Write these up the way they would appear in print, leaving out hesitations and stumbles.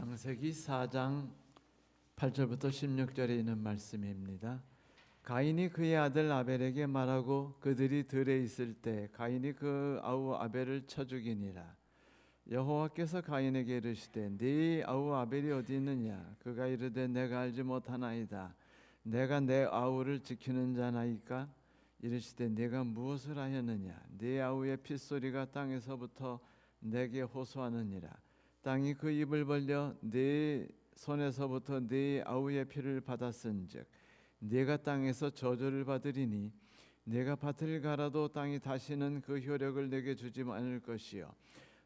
창세기 4장 8절부터 16절에 있는 말씀입니다. 가인이 그의 아들 아벨에게 말하고 그들이 들에 있을 때 가인이 그 아우 아벨을 쳐 죽이니라. 여호와께서 가인에게 이르시되 네 아우 아벨이 어디 있느냐? 그가 이르되 내가 알지 못하나이다. 내가 내 아우를 지키는 자나이까? 이르시되 네가 무엇을 하였느냐? 네 아우의 핏소리가 땅에서부터 내게 호소하느니라. 땅이 그 입을 벌려 네 손에서부터 네 아우의 피를 받았은즉 네가 땅에서 저주를 받으리니 네가 밭을 갈아도 땅이 다시는 그 효력을 내게 주지 않을 것이요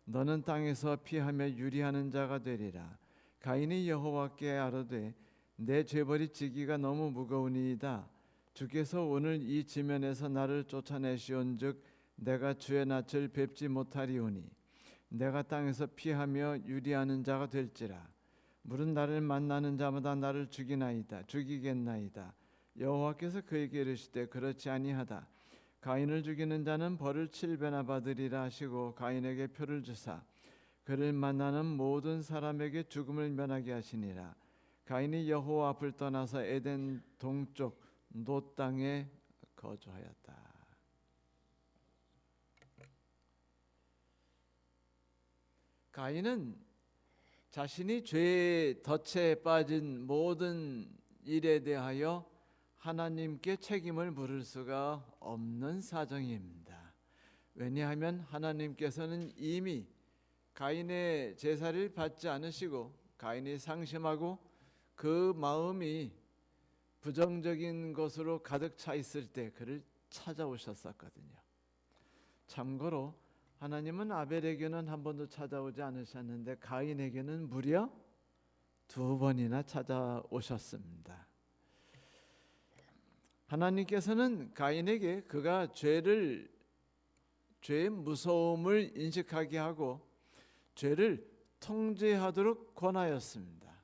너는 땅에서 피하며 유리하는 자가 되리라. 가인이 여호와께 아뢰되 내 죄벌이 지기가 너무 무거우니이다. 주께서 오늘 이 지면에서 나를 쫓아내시온즉 내가 주의 낯을 뵙지 못하리오니 내가 땅에서 피하며 유리하는 자가 될지라. 물은 나를 만나는 자마다 나를 죽이겠나이다. 여호와께서 그에게 이르시되 그렇지 아니하다. 가인을 죽이는 자는 벌을 7배나 받으리라 하시고 가인에게 표를 주사 그를 만나는 모든 사람에게 죽음을 면하게 하시니라. 가인이 여호와 앞을 떠나서 에덴 동쪽 노 땅에 거주하였다. 가인은 자신이 죄의 덫에 빠진 모든 일에 대하여 하나님께 책임을 물을 수가 없는 사정입니다. 왜냐하면 하나님께서는 이미 가인의 제사를 받지 않으시고 가인이 상심하고 그 마음이 부정적인 것으로 가득 차 있을 때 그를 찾아오셨었거든요. 참고로 하나님은 아벨에게는 한 번도 찾아오지 않으셨는데 가인에게는 무려 2번이나 찾아오셨습니다. 하나님께서는 가인에게 그가 죄의 무서움을 인식하게 하고 죄를 통제하도록 권하였습니다.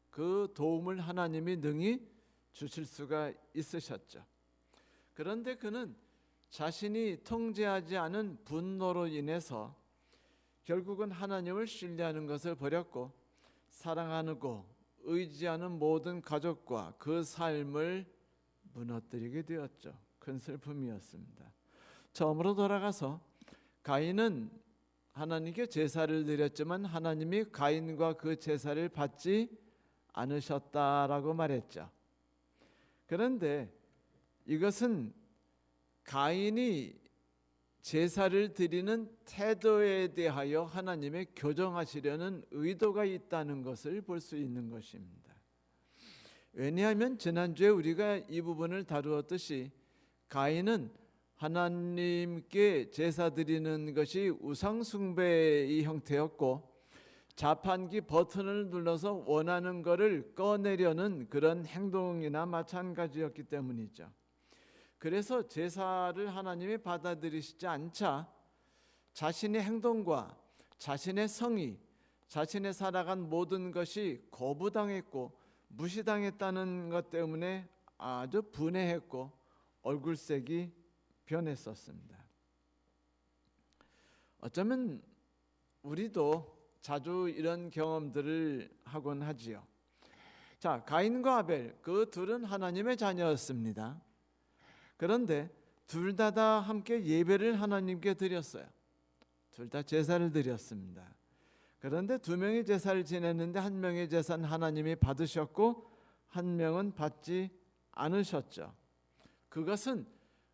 그 도움을 하나님이 능히 주실 수가 있으셨죠. 그런데 그는 자신이 통제하지 않은 분노로 인해서 결국은 하나님을 신뢰하는 것을 버렸고 사랑하고 의지하는 모든 가족과 그 삶을 무너뜨리게 되었죠. 큰 슬픔이었습니다. 처음으로 돌아가서 가인은 하나님께 제사를 드렸지만 하나님이 가인과 그 제사를 받지 않으셨다라고 말했죠. 그런데 이것은 가인이 제사를 드리는 태도에 대하여 하나님의 교정하시려는 의도가 있다는 것을 볼 수 있는 것입니다. 왜냐하면 지난주에 우리가 이 부분을 다루었듯이 가인은 하나님께 제사 드리는 것이 우상 숭배의 형태였고 자판기 버튼을 눌러서 원하는 것을 꺼내려는 그런 행동이나 마찬가지였기 때문이죠. 그래서 제사를 하나님이 받아들이시지 않자 자신의 행동과 자신의 성의, 자신의 살아간 모든 것이 거부당했고 무시당했다는 것 때문에 아주 분해했고 얼굴색이 변했었습니다. 어쩌면 우리도 자주 이런 경험들을 하곤 하지요. 자, 가인과 아벨 그 둘은 하나님의 자녀였습니다. 그런데 둘 다 함께 예배를 하나님께 드렸어요. 둘 다 제사를 드렸습니다. 그런데 2명의 제사를 지냈는데 한 명의 제사는 하나님이 받으셨고 한 명은 받지 않으셨죠. 그것은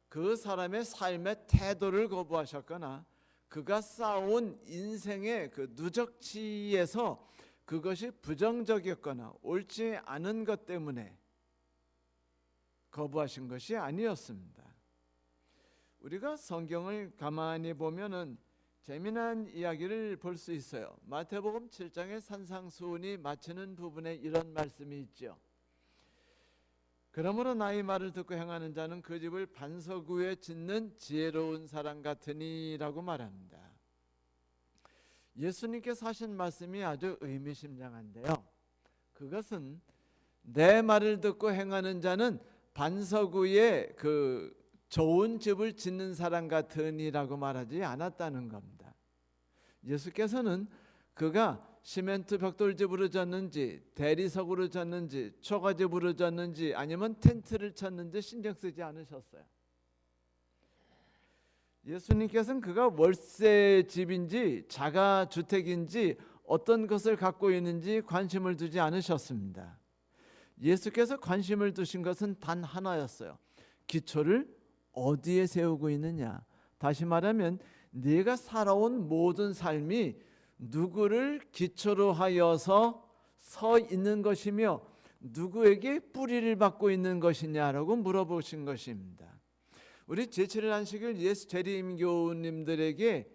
그 사람의 삶의 태도를 거부하셨거나 그가 쌓아온 인생의 그 누적치에서 그것이 부정적이었거나 옳지 않은 것 때문에 거부하신 것이 아니었습니다. 우리가 성경을 가만히 보면은 재미난 이야기를 볼 수 있어요. 마태복음 7장의 산상수훈이 마치는 부분에 이런 말씀이 있죠. 그러므로 나의 말을 듣고 행하는 자는 그 집을 반석 위에 짓는 지혜로운 사람 같으니라고 말합니다. 예수님께서 하신 말씀이 아주 의미심장한데요. 그것은 내 말을 듣고 행하는 자는 반석 위에 그 좋은 집을 짓는 사람 같으니라고 말하지 않았다는 겁니다. 예수께서는 그가 시멘트 벽돌집으로 졌는지, 대리석으로 졌는지, 초가집으로 졌는지, 아니면 텐트를 쳤는지 신경 쓰지 않으셨어요. 예수님께서는 그가 월세 집인지 자가 주택인지 어떤 것을 갖고 있는지 관심을 두지 않으셨습니다. 예수께서 관심을 두신 것은 단 하나였어요. 기초를 어디에 세우고 있느냐. 다시 말하면 네가 살아온 모든 삶이 누구를 기초로 하여서 서 있는 것이며 누구에게 뿌리를 받고 있는 것이냐라고 물어보신 것입니다. 우리 제7일 안식일 예수 재림교우님들에게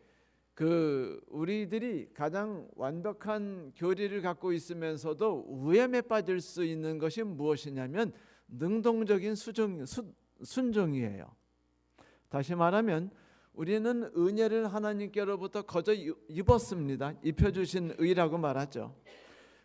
우리들이 가장 완벽한 교리를 갖고 있으면서도 위험에 빠질 수 있는 것이 무엇이냐면 능동적인 순종이에요. 다시 말하면 우리는 은혜를 하나님께로부터 거저 입었습니다. 입혀주신 의라고 말하죠.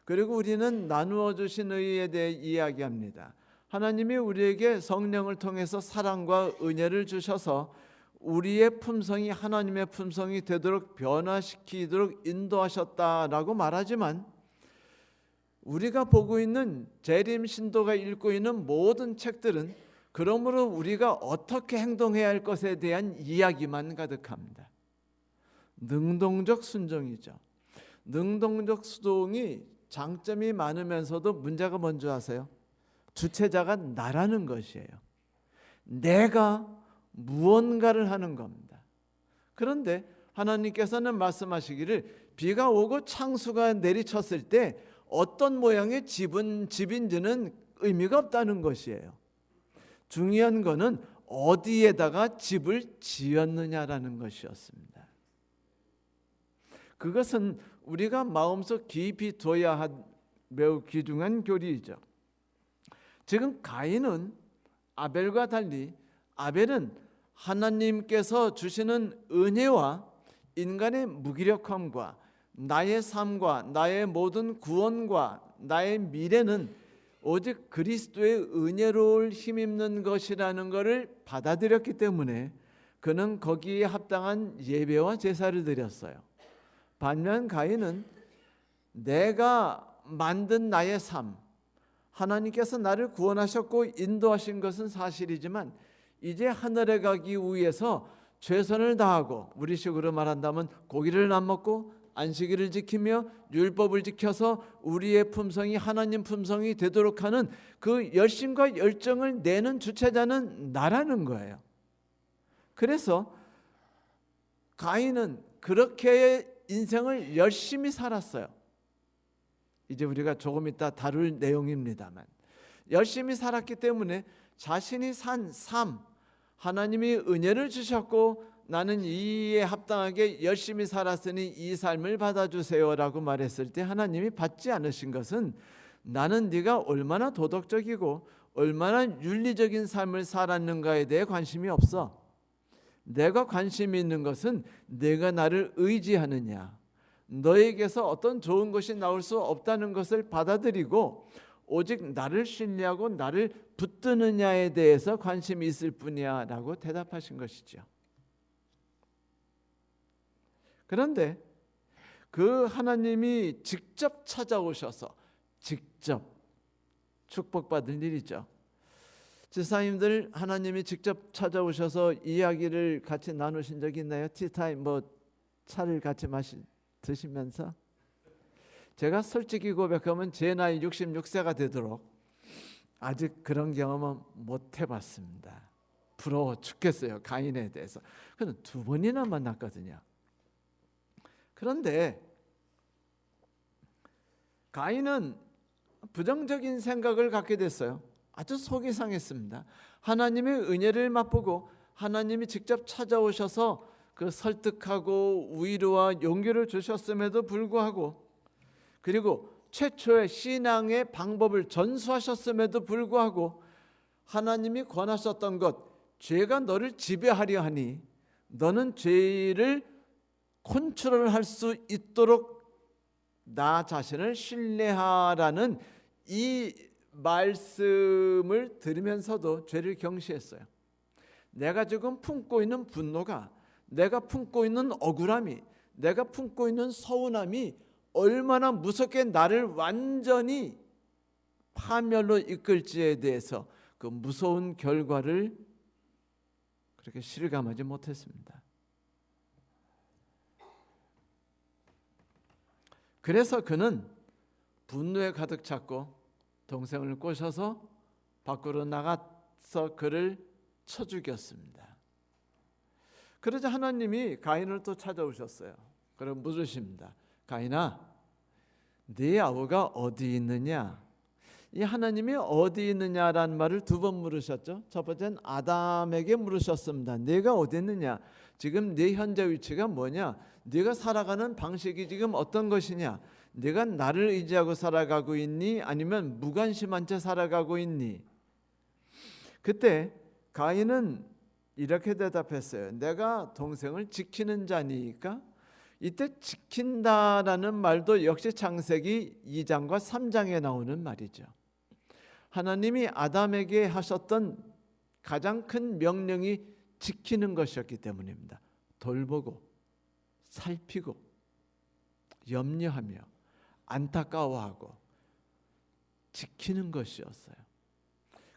그리고 우리는 나누어 주신 의에 대해 이야기합니다. 하나님이 우리에게 성령을 통해서 사랑과 은혜를 주셔서 우리의 품성이 하나님의 품성이 되도록 변화시키도록 인도하셨다라고 말하지만, 우리가 보고 있는 재림 신도가 읽고 있는 모든 책들은 그러므로 우리가 어떻게 행동해야 할 것에 대한 이야기만 가득합니다. 능동적 순종이죠. 능동적 수동이 장점이 많으면서도 문제가 뭔지 아세요? 주체자가 나라는 것이에요. 내가 무언가를 하는 겁니다. 그런데 하나님께서는 말씀하시기를 비가 오고 창수가 내리쳤을 때 어떤 모양의 집인지는 의미가 없다는 것이에요. 중요한 것은 어디에다가 집을 지었느냐라는 것이었습니다. 그것은 우리가 마음속 깊이 둬야 할 매우 귀중한 교리이죠. 지금 가인은 아벨과 달리 아벨은 하나님께서 주시는 은혜와 인간의 무기력함과 나의 삶과 나의 모든 구원과 나의 미래는 오직 그리스도의 은혜로 힘입는 것이라는 것을 받아들였기 때문에 그는 거기에 합당한 예배와 제사를 드렸어요. 반면 가인은 내가 만든 나의 삶, 하나님께서 나를 구원하셨고 인도하신 것은 사실이지만 이제 하늘에 가기 위해서 최선을 다하고, 우리식으로 말한다면 고기를 안 먹고 안식일을 지키며 율법을 지켜서 우리의 품성이 하나님 품성이 되도록 하는 그 열심과 열정을 내는 주체자는 나라는 거예요. 그래서 가인은 그렇게 인생을 열심히 살았어요. 이제 우리가 조금 이따 다룰 내용입니다만, 열심히 살았기 때문에 자신이 산 삶, 하나님이 은혜를 주셨고 나는 이에 합당하게 열심히 살았으니 이 삶을 받아주세요라고 말했을 때 하나님이 받지 않으신 것은 나는 네가 얼마나 도덕적이고 얼마나 윤리적인 삶을 살았는가에 대해 관심이 없어. 내가 관심이 있는 것은 내가 나를 의지하느냐, 너에게서 어떤 좋은 것이 나올 수 없다는 것을 받아들이고 오직 나를 신뢰하고 나를 붙드느냐에 대해서 관심이 있을 뿐이야 라고 대답하신 것이죠. 그런데 그 하나님이 직접 찾아오셔서 직접 축복받을 일이죠. 지사님들 하나님이 직접 찾아오셔서 이야기를 같이 나누신 적이 있나요? 티타임 차를 같이 드시면서? 제가 솔직히 고백하면 제 나이 66세가 되도록 아직 그런 경험은 못 해봤습니다. 부러워 죽겠어요. 가인에 대해서. 그는 2번이나 만났거든요. 그런데 가인은 부정적인 생각을 갖게 됐어요. 아주 속이 상했습니다. 하나님의 은혜를 맛보고 하나님이 직접 찾아오셔서 그 설득하고 위로와 용기를 주셨음에도 불구하고, 그리고 최초의 신앙의 방법을 전수하셨음에도 불구하고 하나님이 권하셨던 것, 죄가 너를 지배하려 하니 너는 죄를 컨트롤할 수 있도록 나 자신을 신뢰하라는 이 말씀을 들으면서도 죄를 경시했어요. 내가 지금 품고 있는 분노가, 내가 품고 있는 억울함이, 내가 품고 있는 서운함이 얼마나 무섭게 나를 완전히 파멸로 이끌지에 대해서 그 무서운 결과를 그렇게 실감하지 못했습니다. 그래서 그는 분노에 가득 찼고 동생을 꼬셔서 밖으로 나가서 그를 쳐 죽였습니다. 그러자 하나님이 가인을 또 찾아오셨어요. 그리고 물으십니다. 가인아, 네 아우가 어디 있느냐? 이 하나님이 어디 있느냐라는 말을 두 번 물으셨죠. 첫 번째는 아담에게 물으셨습니다. 네가 어디 있느냐? 지금 네 현재 위치가 뭐냐? 네가 살아가는 방식이 지금 어떤 것이냐? 네가 나를 의지하고 살아가고 있니? 아니면 무관심한 채 살아가고 있니? 그때 가인은 이렇게 대답했어요. 내가 동생을 지키는 자니까. 이때 지킨다라는 말도 역시 창세기 2장과 3장에 나오는 말이죠. 하나님이 아담에게 하셨던 가장 큰 명령이 지키는 것이었기 때문입니다. 돌보고 살피고 염려하며 안타까워하고 지키는 것이었어요.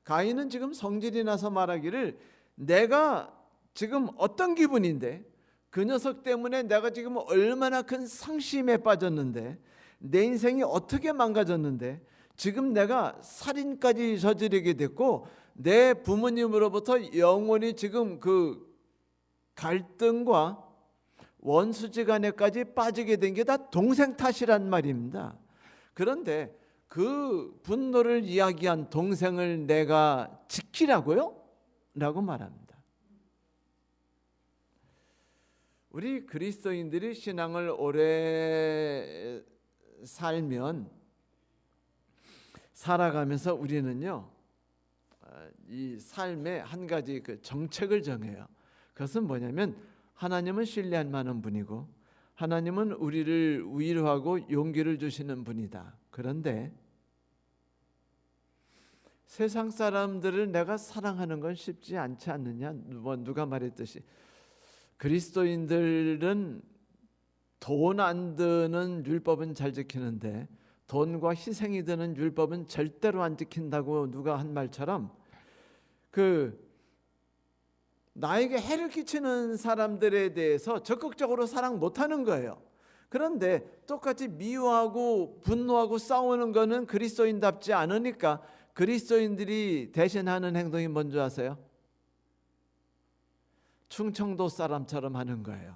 가인은 지금 성질이 나서 말하기를 내가 지금 어떤 기분인데 그 녀석 때문에 내가 지금 얼마나 큰 상심에 빠졌는데 내 인생이 어떻게 망가졌는데 지금 내가 살인까지 저지르게 됐고 내 부모님으로부터 영원히 지금 그 갈등과 원수지간에까지 빠지게 된 게 다 동생 탓이란 말입니다. 그런데 그 분노를 이야기한 동생을 내가 지키라고요? 라고 말합니다. 우리 그리스도인들이 신앙을 오래 살면 살아가면서 우리는요 이 삶의 한 가지 그 정책을 정해요. 그것은 뭐냐면 하나님은 신뢰할 만한 분이고 하나님은 우리를 위로하고 용기를 주시는 분이다. 그런데 세상 사람들을 내가 사랑하는 건 쉽지 않지 않느냐? 누가 말했듯이 그리스도인들은 돈 안 드는 율법은 잘 지키는데 돈과 희생이 드는 율법은 절대로 안 지킨다고 누가 한 말처럼 그 나에게 해를 끼치는 사람들에 대해서 적극적으로 사랑 못하는 거예요. 그런데 똑같이 미워하고 분노하고 싸우는 거는 그리스도인답지 않으니까 그리스도인들이 대신하는 행동이 뭔지 아세요? 충청도 사람처럼 하는 거예요.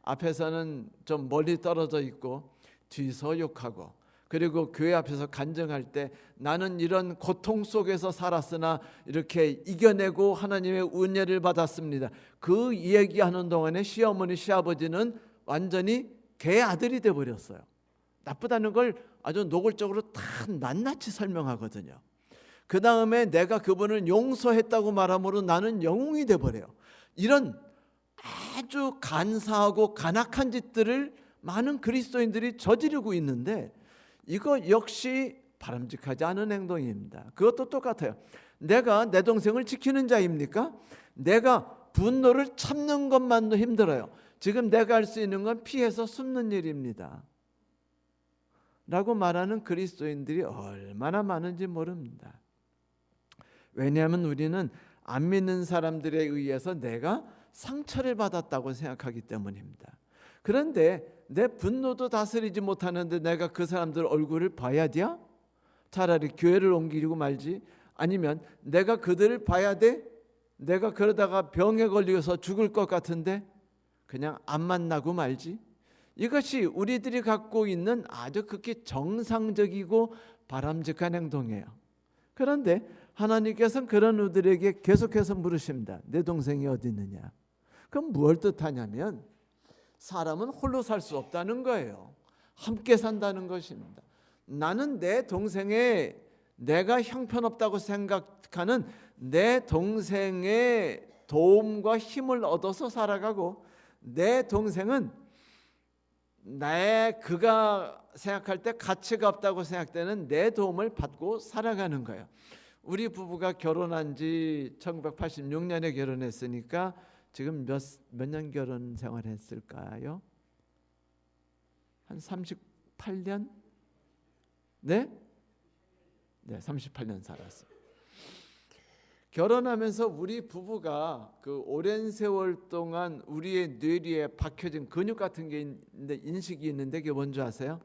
앞에서는 좀 멀리 떨어져 있고 뒤서 욕하고 그리고 교회 앞에서 간증할 때 나는 이런 고통 속에서 살았으나 이렇게 이겨내고 하나님의 은혜를 받았습니다. 그 얘기하는 동안에 시어머니 시아버지는 완전히 개 아들이 돼버렸어요. 나쁘다는 걸 아주 노골적으로 다 낱낱이 설명하거든요. 그 다음에 내가 그분을 용서했다고 말함으로 나는 영웅이 돼버려요. 이런 아주 간사하고 간악한 짓들을 많은 그리스도인들이 저지르고 있는데 이거 역시 바람직하지 않은 행동입니다. 그것도 똑같아요. 내가 내 동생을 지키는 자입니까? 내가 분노를 참는 것만도 힘들어요. 지금 내가 할 수 있는 건 피해서 숨는 일입니다. 라고 말하는 그리스도인들이 얼마나 많은지 모릅니다. 왜냐하면 우리는 안 믿는 사람들에 의해서 내가 상처를 받았다고 생각하기 때문입니다. 그런데 내 분노도 다스리지 못하는데 내가 그 사람들 얼굴을 봐야 돼? 차라리 교회를 옮기고 말지. 아니면 내가 그들을 봐야 돼? 내가 그러다가 병에 걸려서 죽을 것 같은데 그냥 안 만나고 말지. 이것이 우리들이 갖고 있는 아주 극히 정상적이고 바람직한 행동이에요. 그런데 하나님께서는 그런 우리들에게 계속해서 물으십니다. 내 동생이 어디 있느냐? 그럼 무엇을 뜻하냐면 사람은 홀로 살 수 없다는 거예요. 함께 산다는 것입니다. 나는 내 동생의 내가 형편없다고 생각하는 내 동생의 도움과 힘을 얻어서 살아가고 내 동생은 그가 생각할 때 가치가 없다고 생각되는 내 도움을 받고 살아가는 거예요. 우리 부부가 결혼한 지 1986년에 결혼했으니까 지금 몇 년 결혼 생활했을까요? 한 38년? 네? 네, 38년 살았어요. 결혼하면서 우리 부부가 그 오랜 세월 동안 우리의 뇌리에 박혀진 근육 같은 게 있는데, 인식이 있는데, 그게 뭔지 아세요?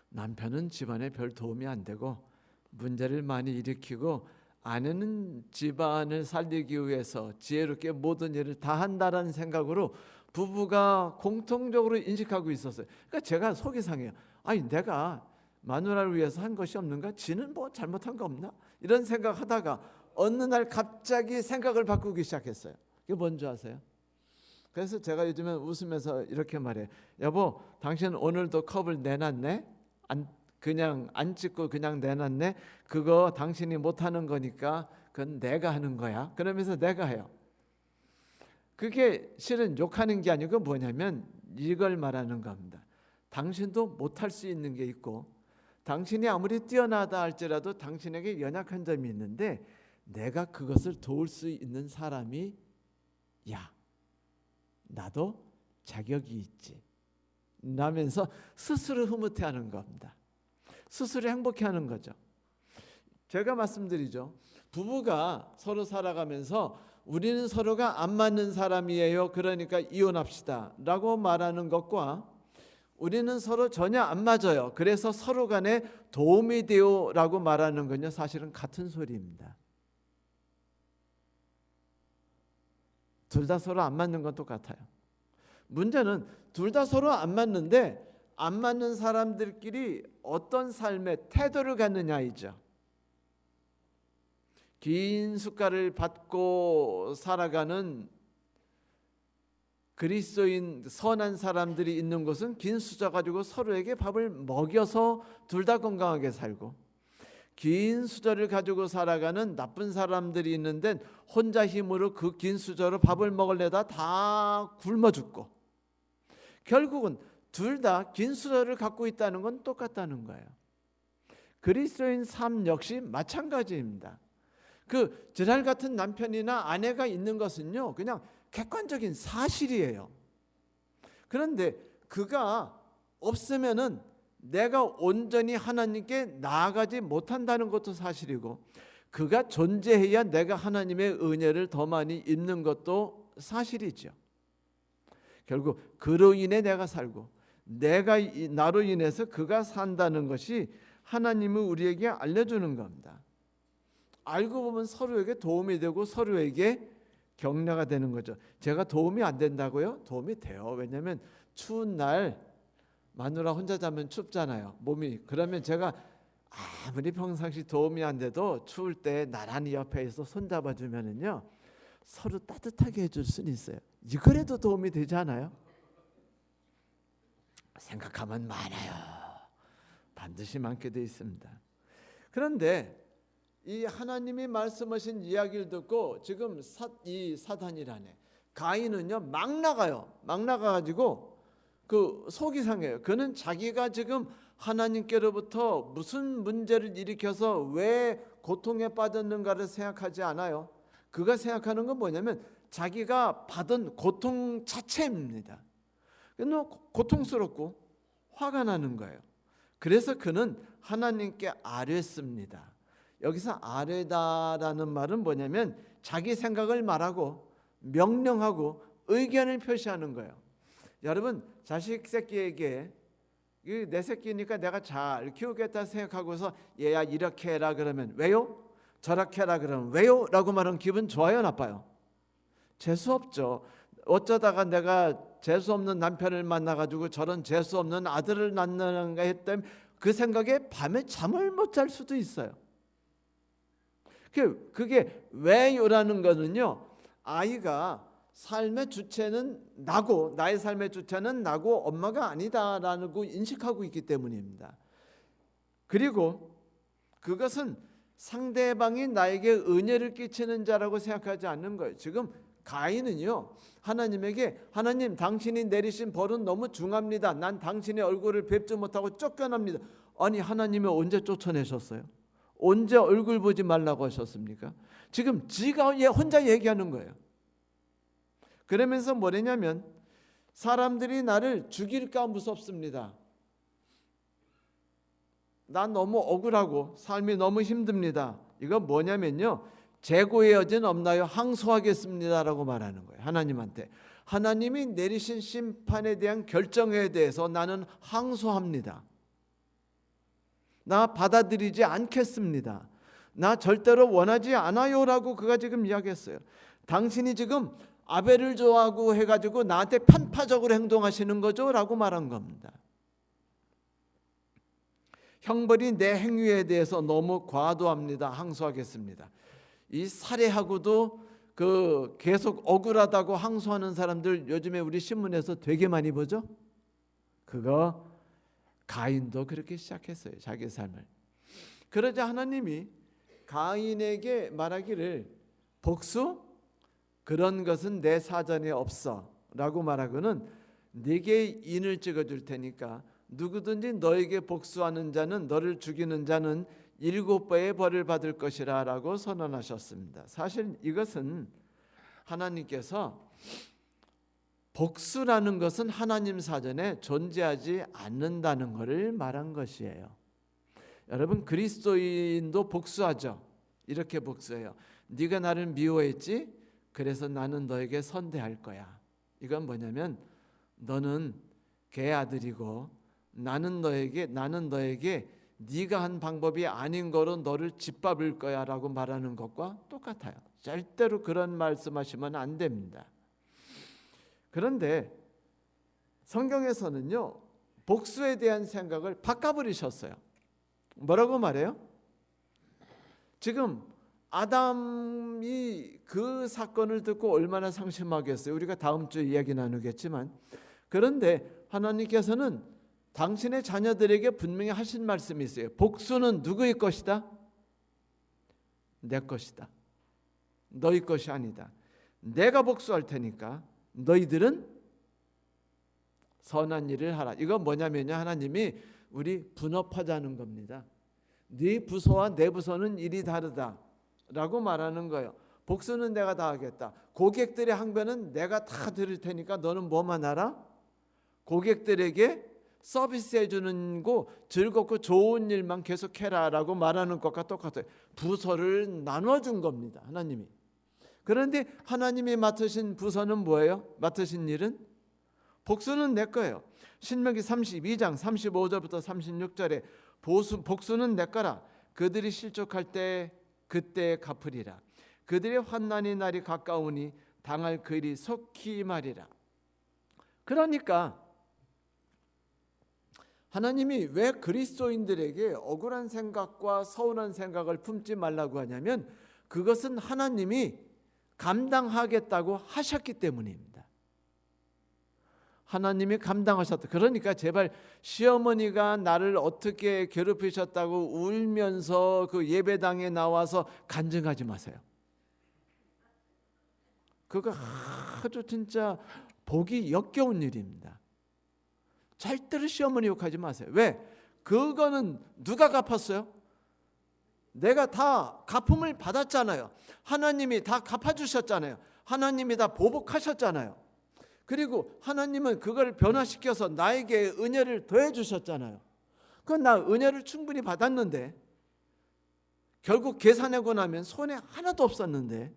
남편은 집안에 별 도움이 안 되고 문제를 많이 일으키고 아내는 집안을 살리기 위해서 지혜롭게 모든 일을 다 한다라는 생각으로 부부가 공통적으로 인식하고 있었어요. 그러니까 제가 속이 상해요. 아니, 내가 마누라를 위해서 한 것이 없는가? 지는 뭐 잘못한 거 없나? 이런 생각하다가 어느 날 갑자기 생각을 바꾸기 시작했어요. 그게 뭔지 아세요? 그래서 제가 요즘에 웃으면서 이렇게 말해요. 여보, 당신 오늘도 컵을 내놨네? 그냥 안 찍고 그냥 내놨네? 그거 당신이 못하는 거니까 그건 내가 하는 거야. 그러면서 내가 해요. 그게 실은 욕하는 게 아니고 뭐냐면 이걸 말하는 겁니다. 당신도 못할 수 있는 게 있고, 당신이 아무리 뛰어나다 할지라도 당신에게 연약한 점이 있는데 내가 그것을 도울 수 있는 사람이 나도 자격이 있지 라면서 스스로 흐뭇해하는 겁니다. 스스로 행복해하는 거죠. 제가 말씀드리죠. 부부가 서로 살아가면서 우리는 서로가 안 맞는 사람이에요, 그러니까 이혼합시다 라고 말하는 것과 우리는 서로 전혀 안 맞아요, 그래서 서로 간에 도움이 돼요 라고 말하는 건요, 사실은 같은 소리입니다. 둘 다 서로 안 맞는 건 똑같아요. 문제는 둘 다 서로 안 맞는데 안 맞는 사람들끼리 어떤 삶의 태도를 갖느냐이죠. 긴 숟갈을 받고 살아가는 그리스도인 선한 사람들이 있는 곳은 긴 숫자 가지고 서로에게 밥을 먹여서 둘 다 건강하게 살고, 긴 수저를 가지고 살아가는 나쁜 사람들이 있는데 혼자 힘으로 그 긴 수저로 밥을 먹으려다 다 굶어 죽고, 결국은 둘 다 긴 수저를 갖고 있다는 건 똑같다는 거예요. 그리스도인 삶 역시 마찬가지입니다. 그 저날 같은 남편이나 아내가 있는 것은요, 그냥 객관적인 사실이에요. 그런데 그가 없으면은 내가 온전히 하나님께 나아가지 못한다는 것도 사실이고, 그가 존재해야 내가 하나님의 은혜를 더 많이 입는 것도 사실이죠. 결국 그로 인해 내가 살고 내가 나로 인해서 그가 산다는 것이 하나님은 우리에게 알려주는 겁니다. 알고 보면 서로에게 도움이 되고 서로에게 격려가 되는 거죠. 제가 도움이 안 된다고요? 도움이 돼요. 왜냐하면 추운 날 마누라 혼자 자면 춥잖아요, 몸이. 그러면 제가 아무리 평상시 도움이 안 돼도 추울 때 나란히 옆에 있어 손잡아 주면은요, 서로 따뜻하게 해줄 수는 있어요. 이거라도 도움이 되지 않아요? 생각하면 많아요. 반드시 많게 돼 있습니다. 그런데 이 하나님이 말씀하신 이야기를 듣고 지금 이 사단이라네, 가인은요 막 나가요. 막 나가가지고 그 속이 상해요. 그는 자기가 지금 하나님께로부터 무슨 문제를 일으켜서 왜 고통에 빠졌는가를 생각하지 않아요. 그가 생각하는 건 뭐냐면 자기가 받은 고통 자체입니다. 고통스럽고 화가 나는 거예요. 그래서 그는 하나님께 아뢰습니다. 여기서 아뢰다라는 말은 뭐냐면 자기 생각을 말하고 명령하고 의견을 표시하는 거예요. 여러분, 자식 새끼에게 내 새끼니까 내가 잘 키우겠다 생각하고서 얘야 이렇게 해라 그러면 왜요? 저렇게 해라 그러면 왜요? 라고 말하면 기분 좋아요, 나빠요? 재수없죠. 어쩌다가 내가 재수없는 남편을 만나가지고 저런 재수없는 아들을 낳는가 했다면 그 생각에 밤에 잠을 못 잘 수도 있어요. 그게 왜요라는 거는요, 아이가 삶의 주체는 나고 나의 삶의 주체는 나고 엄마가 아니다라고 인식하고 있기 때문입니다. 그리고 그것은 상대방이 나에게 은혜를 끼치는 자라고 생각하지 않는 거예요. 지금 가인은요, 하나님에게 하나님 당신이 내리신 벌은 너무 중합니다. 난 당신의 얼굴을 뵙지 못하고 쫓겨납니다. 아니, 하나님이 언제 쫓아내셨어요? 언제 얼굴 보지 말라고 하셨습니까? 지금 지가 혼자 얘기하는 거예요. 그러면서 뭐냐면 사람들이 나를 죽일까 무섭습니다. 난 너무 억울하고 삶이 너무 힘듭니다. 이건 뭐냐면요, 재고의 여지는 없나요? 항소하겠습니다라고 말하는 거예요. 하나님한테. 하나님이 내리신 심판에 대한 결정에 대해서 나는 항소합니다. 나 받아들이지 않겠습니다. 나 절대로 원하지 않아요라고 그가 지금 이야기했어요. 당신이 지금 아벨을 좋아하고 해가지고 나한테 편파적으로 행동하시는 거죠? 라고 말한 겁니다. 형벌이 내 행위에 대해서 너무 과도합니다. 항소하겠습니다. 이 살해하고도 계속 억울하다고 항소하는 사람들 요즘에 우리 신문에서 되게 많이 보죠? 그거 가인도 그렇게 시작했어요. 자기 삶을. 그러자 하나님이 가인에게 말하기를 복수? 그런 것은 내 사전에 없어 라고 말하고는 네게 인을 찍어줄 테니까 누구든지 너에게 복수하는 자는, 너를 죽이는 자는 7배의 벌을 받을 것이라 라고 선언하셨습니다. 사실 이것은 하나님께서 복수라는 것은 하나님 사전에 존재하지 않는다는 것을 말한 것이에요. 여러분, 그리스도인도 복수하죠. 이렇게 복수해요. 네가 나를 미워했지? 그래서 나는 너에게 선대할 거야. 이건 뭐냐면 너는 개 아들이고 나는 너에게 네가 한 방법이 아닌 거로 너를 짓밟을 거야 라고 말하는 것과 똑같아요. 절대로 그런 말씀하시면 안 됩니다. 그런데 성경에서는요, 복수에 대한 생각을 바꿔버리셨어요. 뭐라고 말해요? 지금 아담이 그 사건을 듣고 얼마나 상심하겠어요. 우리가 다음 주에 이야기 나누겠지만, 그런데 하나님께서는 당신의 자녀들에게 분명히 하신 말씀이 있어요. 복수는 누구의 것이다? 내 것이다. 너희 것이 아니다. 내가 복수할 테니까 너희들은 선한 일을 하라. 이건 뭐냐면요, 하나님이 우리 분업하자는 겁니다. 네 부서와 내 부서는 일이 다르다 라고 말하는 거예요. 복수는 내가 다 하겠다. 고객들의 항변은 내가 다 들을 테니까 너는 뭐만 알아? 고객들에게 서비스해 주는 거, 즐겁고 좋은 일만 계속해라 라고 말하는 것과 똑같아요. 부서를 나눠준 겁니다, 하나님이. 그런데 하나님이 맡으신 부서는 뭐예요? 맡으신 일은? 복수는 내 거예요. 신명기 32장 35절부터 36절에 복수는 내 거라. 그들이 실족할 때 그때 갚으리라. 그들의 환난의 날이 가까우니 당할 그 일이 속히 말이라. 그러니까 하나님이 왜 그리스도인들에게 억울한 생각과 서운한 생각을 품지 말라고 하냐면 그것은 하나님이 감당하겠다고 하셨기 때문입니다. 하나님이 감당하셨다. 그러니까 제발 시어머니가 나를 어떻게 괴롭히셨다고 울면서 그 예배당에 나와서 간증하지 마세요. 그거 아주 진짜 보기 역겨운 일입니다. 절대로 시어머니 욕하지 마세요. 왜? 그거는 누가 갚았어요? 내가 다 갚음을 받았잖아요. 하나님이 다 갚아주셨잖아요. 하나님이 다 보복하셨잖아요. 그리고 하나님은 그걸 변화시켜서 나에게 은혜를 더해주셨잖아요. 그건 나 은혜를 충분히 받았는데 결국 계산하고 나면 손에 하나도 없었는데,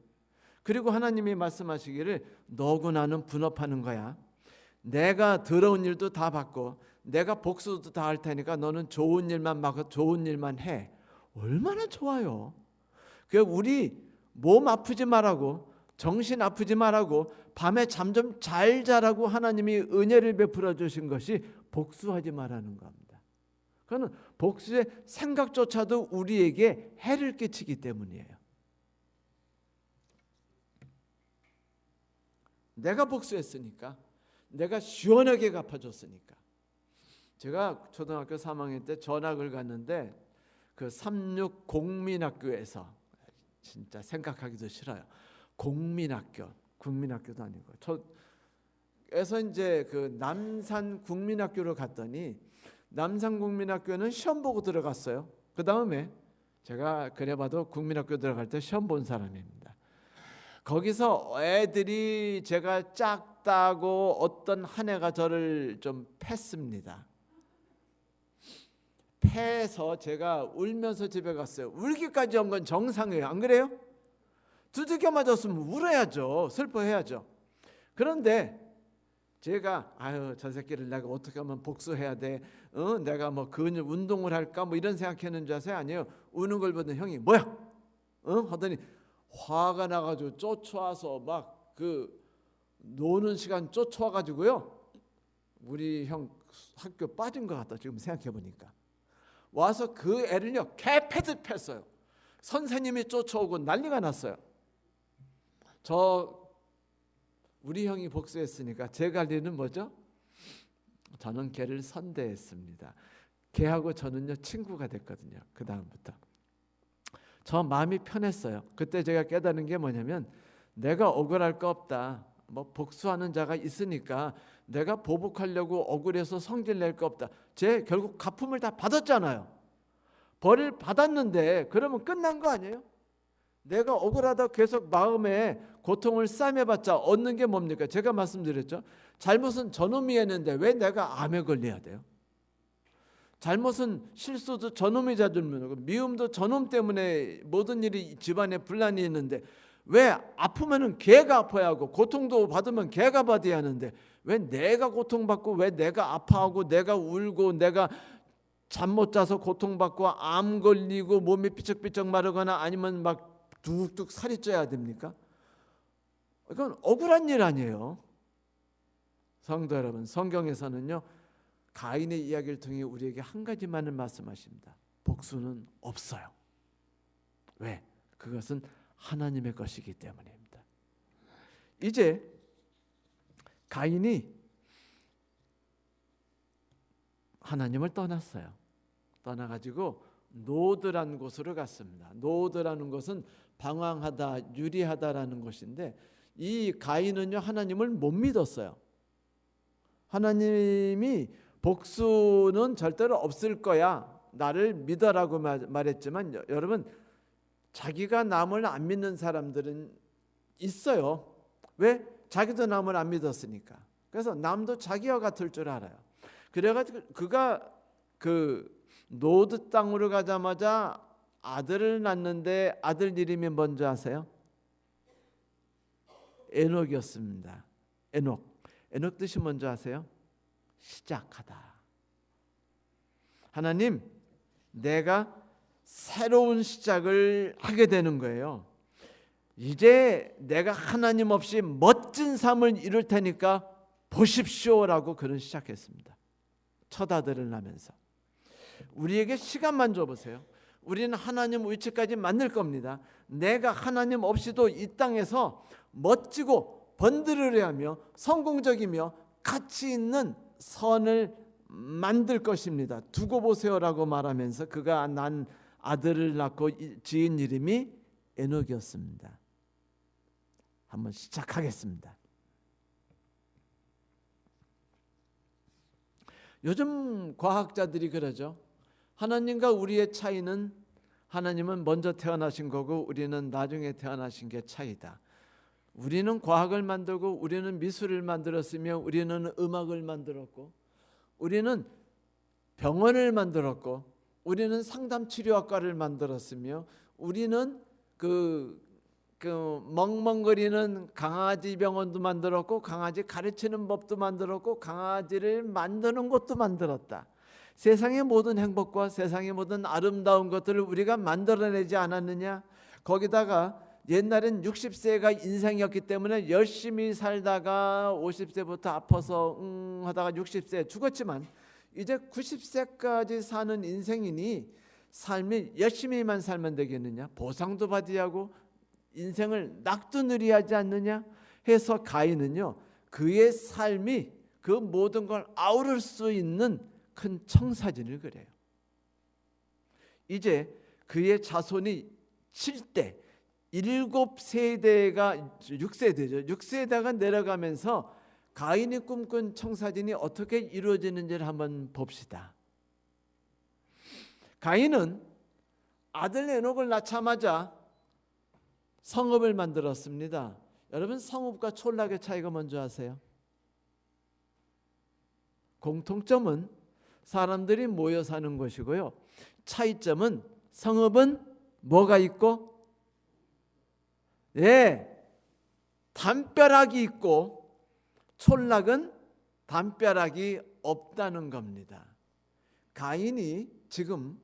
그리고 하나님이 말씀하시기를 너고 나는 분업하는 거야. 내가 더러운 일도 다 받고 내가 복수도 다 할 테니까 너는 좋은 일만 막고 좋은 일만 해. 얼마나 좋아요. 우리 몸 아프지 말라고, 정신 아프지 말라고, 밤에 잠 좀 잘 자라고 하나님이 은혜를 베풀어 주신 것이 복수하지 말라는 겁니다. 그거는 복수의 생각조차도 우리에게 해를 끼치기 때문이에요. 내가 복수했으니까, 내가 시원하게 갚아줬으니까. 제가 초등학교 3학년 때 전학을 갔는데 그 삼육 공민학교에서, 진짜 생각하기도 싫어요. 국민학교도 아니고 그래서 이제 그 남산 국민학교를 갔더니 남산 국민학교는 시험 보고 들어갔어요. 그 다음에 제가 그래봐도 국민학교 들어갈 때 시험 본 사람입니다. 거기서 애들이 제가 작다고 어떤 한 애가 저를 좀 팼습니다. 해서 제가 울면서 집에 갔어요. 울기까지 온 건 정상이에요. 안 그래요? 두들겨 맞았으면 울어야죠. 슬퍼해야죠. 그런데 제가 저 새끼를 내가 어떻게 하면 복수해야 돼? 내가 뭐 근육 운동을 할까? 뭐 이런 생각했는 줄 아세요? 아니에요. 우는 걸 보던 형이 뭐야? 하더니 화가 나가지고 쫓아와서 막 그 노는 시간 쫓아와가지고요. 우리 형 학교 빠진 것 같다. 지금 생각해 보니까 와서 그 애를요 개패듯 팼어요. 선생님이 쫓아오고 난리가 났어요. 우리 형이 복수했으니까 제 갈 일은 뭐죠? 저는 걔를 선대했습니다. 걔하고 저는요 친구가 됐거든요. 그 다음부터 저 마음이 편했어요. 그때 제가 깨달은 게 뭐냐면 내가 억울할 거 없다. 뭐 복수하는 자가 있으니까 내가 보복하려고 억울해서 성질 낼 거 없다. 쟤 결국 갚음을 다 받았잖아요. 벌을 받았는데 그러면 끝난 거 아니에요? 내가 억울하다 계속 마음에 고통을 싸매봤자 얻는 게 뭡니까? 제가 말씀드렸죠. 잘못은 저놈이 했는데 왜 내가 암에 걸려야 돼요? 잘못은 실수도 저놈이 저지르고 미움도 저놈 때문에 모든 일이 집안에 분란이 있는데 왜 아프면은 걔가 아파야 하고 고통도 받으면 걔가 받아야 하는데 왜 내가 고통받고 왜 내가 아파하고 내가 울고 내가 잠 못 자서 고통받고 암 걸리고 몸이 삐쩍삐쩍 마르거나 아니면 막 뚝뚝 살이 쪄야 됩니까? 이건 억울한 일 아니에요. 성도 여러분, 성경에서는요 가인의 이야기를 통해 우리에게 한 가지만을 말씀하십니다. 복수는 없어요. 왜? 그것은 하나님의 것이기 때문입니다. 이제 가인이 하나님을 떠났어요. 떠나가지고 노드라는 곳으로 갔습니다. 노드라는 곳은 방황하다, 유리하다라는 곳인데 이 가인은요 하나님을 못 믿었어요. 하나님이 복수는 절대로 없을 거야. 나를 믿어라고 말했지만 여러분 자기가 남을 안 믿는 사람들은 있어요. 왜? 자기도 남을 안 믿었으니까. 그래서 남도 자기와 같을 줄 알아요. 그래가지고 그가 그 노드 땅으로 가자마자 아들을 낳는데 아들 이름이 뭔지 아세요? 에녹이었습니다. 에녹 뜻이 뭔지 아세요? 시작하다. 하나님, 내가 새로운 시작을 하게 되는 거예요. 이제 내가 하나님 없이 멋진 삶을 이룰 테니까 보십시오라고 그는 시작했습니다. 첫 아들을 낳으면서. 우리에게 시간만 줘보세요. 우리는 하나님 위치까지 만들 겁니다. 내가 하나님 없이도 이 땅에서 멋지고 번드르르하며 성공적이며 가치 있는 선을 만들 것입니다. 두고 보세요라고 말하면서 그가 난 아들을 낳고 지은 이름이 에녹이었습니다. 한번 시작하겠습니다. 요즘 과학자들이 그러죠. 하나님과 우리의 차이는 하나님은 먼저 태어나신 거고 우리는 나중에 태어나신 게 차이다. 우리는 과학을 만들고 우리는 미술을 만들었으며 우리는 음악을 만들었고 우리는 병원을 만들었고 우리는 상담치료학과를 만들었으며 우리는 그 멍멍거리는 강아지 병원도 만들었고 강아지 가르치는 법도 만들었고 강아지를 만드는 것도 만들었다. 세상의 모든 행복과 세상의 모든 아름다운 것들을 우리가 만들어내지 않았느냐? 거기다가 옛날엔 60세가 인생이었기 때문에 열심히 살다가 50세부터 아파서 하다가 60세에 죽었지만 이제 90세까지 사는 인생이니 삶이 열심히만 살면 되겠느냐? 보상도 받아야 하고 인생을 낙도 누리하지 않느냐? 해서 가인은요 그의 삶이 그 모든 걸 아우를 수 있는 큰 청사진을 그려요. 이제 그의 자손이 7대 7세대가 6세대죠. 6세대가 내려가면서 가인이 꿈꾼 청사진이 어떻게 이루어지는지를 한번 봅시다. 가인은 아들 에녹을 낳자마자 성읍을 만들었습니다. 여러분 성읍과 촌락의 차이가 뭔지 아세요? 공통점은 사람들이 모여 사는 곳이고요. 차이점은 성읍은 뭐가 있고? 담벼락이 있고 촌락은 담벼락이 없다는 겁니다. 가인이 지금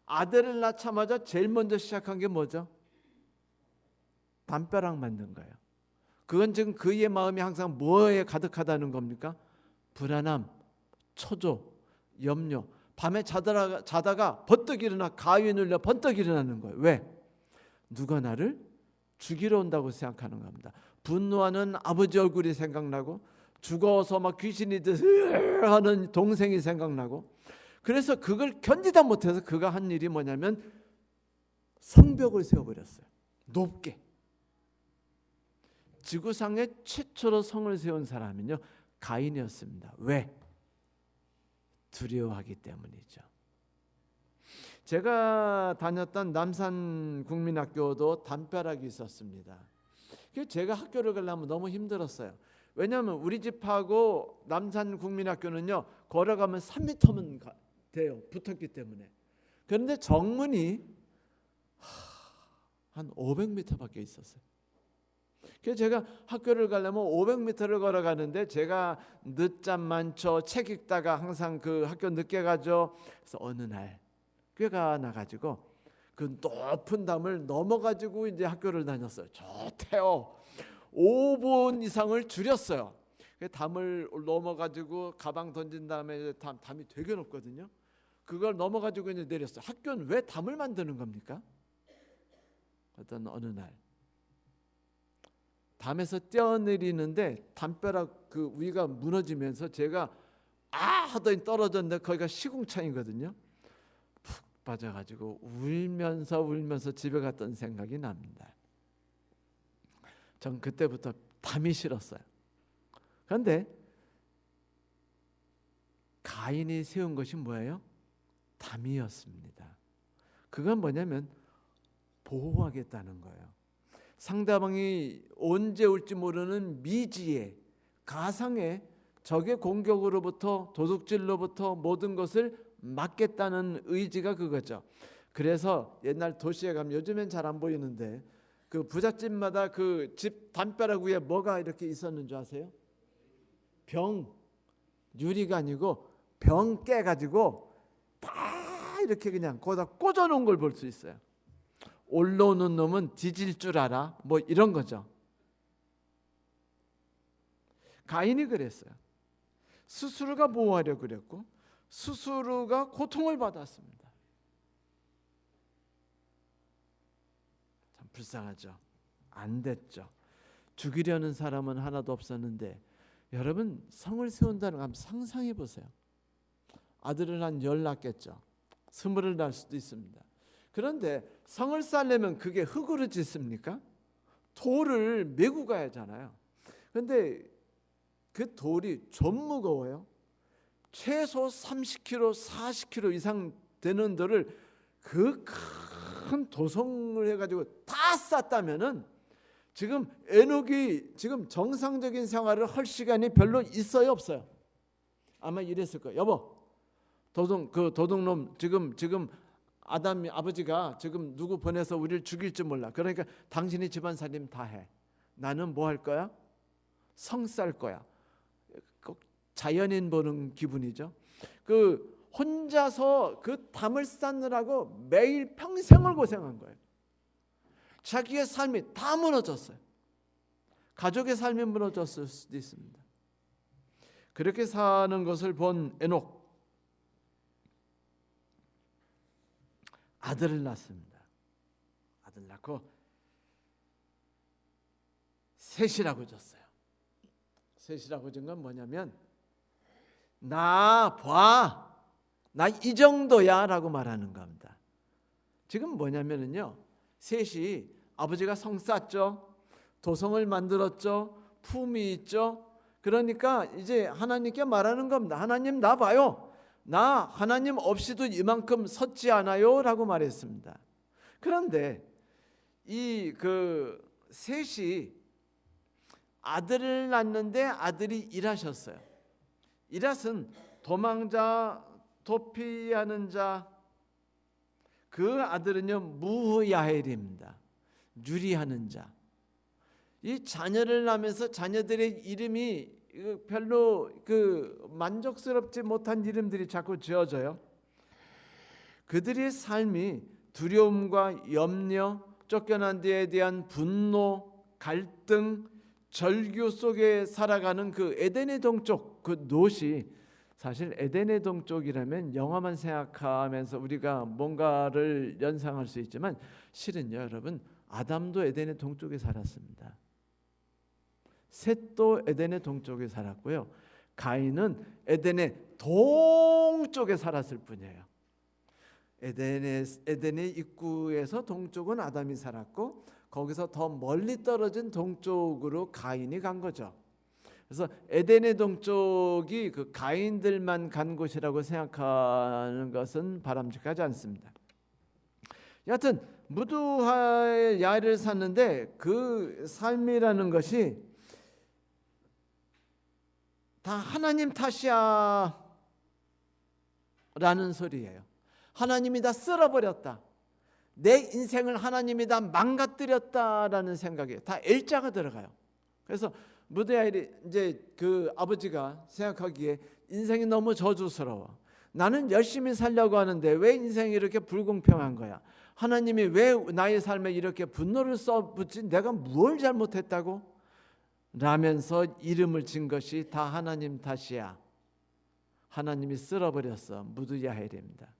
아들을 낳자마자 제일 먼저 시작한 게 뭐죠? 담벼락 만든 거예요. 그건 지금 그의 마음이 항상 뭐에 가득하다는 겁니까? 불안함, 초조, 염려. 밤에 자다가 번뜩 일어나 가위에 눌려 번뜩 일어나는 거예요. 왜? 누가 나를 죽이러 온다고 생각하는 겁니다. 분노하는 아버지 얼굴이 생각나고 죽어서 막 귀신이 하는 동생이 생각나고, 그래서 그걸 견디다 못해서 그가 한 일이 뭐냐면 성벽을 세워버렸어요. 높게. 지구상에 최초로 성을 세운 사람은요, 가인이었습니다. 왜? 두려워하기 때문이죠. 제가 다녔던 남산국민학교도 담벼락이 있었습니다. 제가 학교를 가려면 너무 힘들었어요. 왜냐하면 우리 집하고 남산국민학교는요, 걸어가면 3m면 돼요. 붙었기 때문에. 그런데 정문이 한 500m밖에 있었어요. 그래서 제가 학교를 가려면 500m를 걸어가는데, 제가 늦잠 많죠. 책 읽다가 항상 그 학교 늦게 가죠. 그래서 어느 날 꾀가 나가지고 그 높은 담을 넘어가지고 이제 학교를 다녔어요. 좋대요. 5분 이상을 줄였어요. 담을 넘어가지고 가방 던진 다음에 담이 되게 높거든요. 그걸 넘어가지고 이제 내렸어요. 학교는 왜 담을 만드는 겁니까? 어느 날 담에서 뛰어내리는데 담벼락 그 위가 무너지면서 제가 하더니 떨어졌는데 거기가 시궁창이거든요. 푹 빠져가지고 울면서 집에 갔던 생각이 납니다. 전 그때부터 담이 싫었어요. 그런데 가인이 세운 것이 뭐예요? 담이었습니다. 그건 뭐냐면 보호하겠다는 거예요. 상대방이 언제 올지 모르는 미지의 가상의 적의 공격으로부터, 도둑질로부터 모든 것을 막겠다는 의지가 그거죠. 그래서 옛날 도시에 가면, 요즘엔 잘 안 보이는데, 그 부잣집마다 그 집 담벼락 위에 뭐가 이렇게 있었는 줄 아세요? 병, 유리가 아니고 병 깨가지고 다 이렇게 그냥 거기다 꽂아놓은 걸 볼 수 있어요. 올라오는 놈은 뒤질 줄 알아, 뭐 이런 거죠. 가인이 그랬어요. 스스로가 보호하려고 그랬고 스스로가 고통을 받았습니다. 참 불쌍하죠. 안 됐죠. 죽이려는 사람은 하나도 없었는데, 여러분 성을 세운다는 거 한번 상상해 보세요. 아들을 한 10 낳겠죠. 20을 낳을 수도 있습니다. 그런데 성을 쌓으려면 그게 흙으로 짓습니까? 돌을 메고 가야 하잖아요. 그런데 그 돌이 좀 무거워요. 최소 30kg, 40kg 이상 되는 돌을 그 큰 도성을 해가지고 다 쌓았다면은 지금 에녹이 지금 정상적인 생활을 할 시간이 별로 있어요, 없어요? 아마 이랬을 거예요. 여보, 도둑놈 지금 아담 아버지가 지금 누구 보내서 우리를 죽일지 몰라. 그러니까 당신이 집안 살림 다 해. 나는 뭐 할 거야? 성 쌓을 거야. 꼭 자연인 보는 기분이죠. 그 혼자서 그 담을 쌓느라고 매일 평생을 고생한 거예요. 자기의 삶이 다 무너졌어요. 가족의 삶이 무너졌을 수도 있습니다. 그렇게 사는 것을 본 에녹, 아들을 낳습니다. 아들 낳고 셋이라고 줬어요. 셋이라고 준 건 뭐냐면, 나 봐, 나 이 정도야 라고 말하는 겁니다. 지금 뭐냐면요, 셋이 아버지가 성 쌓았죠, 도성을 만들었죠, 품이 있죠. 그러니까 이제 하나님께 말하는 겁니다. 하나님 나 봐요, 나 하나님 없이도 이만큼 섰지 않아요 라고 말했습니다. 그런데 이 그 셋이 아들을 낳는데 아들이 일하셨어요. 일하신 도망자, 도피하는 자, 그 아들은요 무야헬입니다. 유리하는 자. 이 자녀를 낳으면서 자녀들의 이름이 별로 만족스럽지 못한 이름들이 자꾸 지어져요. 그들의 삶이 두려움과 염려, 쫓겨난 데에 대한 분노, 갈등, 절규 속에 살아가는 그 에덴의 동쪽, 그 놋이 사실 에덴의 동쪽이라면 영화만 생각하면서 우리가 뭔가를 연상할 수 있지만 실은요 여러분, 아담도 에덴의 동쪽에 살았습니다. 셋도 에덴의 동쪽에 살았고요. 가인은 에덴의 동쪽에 살았을 뿐이에요. 에덴의 입구에서 동쪽은 아담이 살았고 거기서 더 멀리 떨어진 동쪽으로 가인이 간 거죠. 그래서 에덴의 동쪽이 그 가인들만 간 곳이라고 생각하는 것은 바람직하지 않습니다. 여하튼 무두하의 야를 샀는데 그 삶이라는 것이 다 하나님 탓이야 라는 소리예요. 하나님이 다 쓸어버렸다. 내 인생을 하나님이 다 망가뜨렸다라는 생각에 다 L자가 들어가요. 그래서 무드야일이 이제 그 아버지가 생각하기에 인생이 너무 저주스러워. 나는 열심히 살려고 하는데 왜 인생이 이렇게 불공평한 거야? 하나님이 왜 나의 삶에 이렇게 분노를 쏟아붓지? 내가 뭘 잘못했다고? 라면서 이름을 진 것이 다 하나님 탓이야. 하나님이 쓸어버렸어. 무드야일입니다.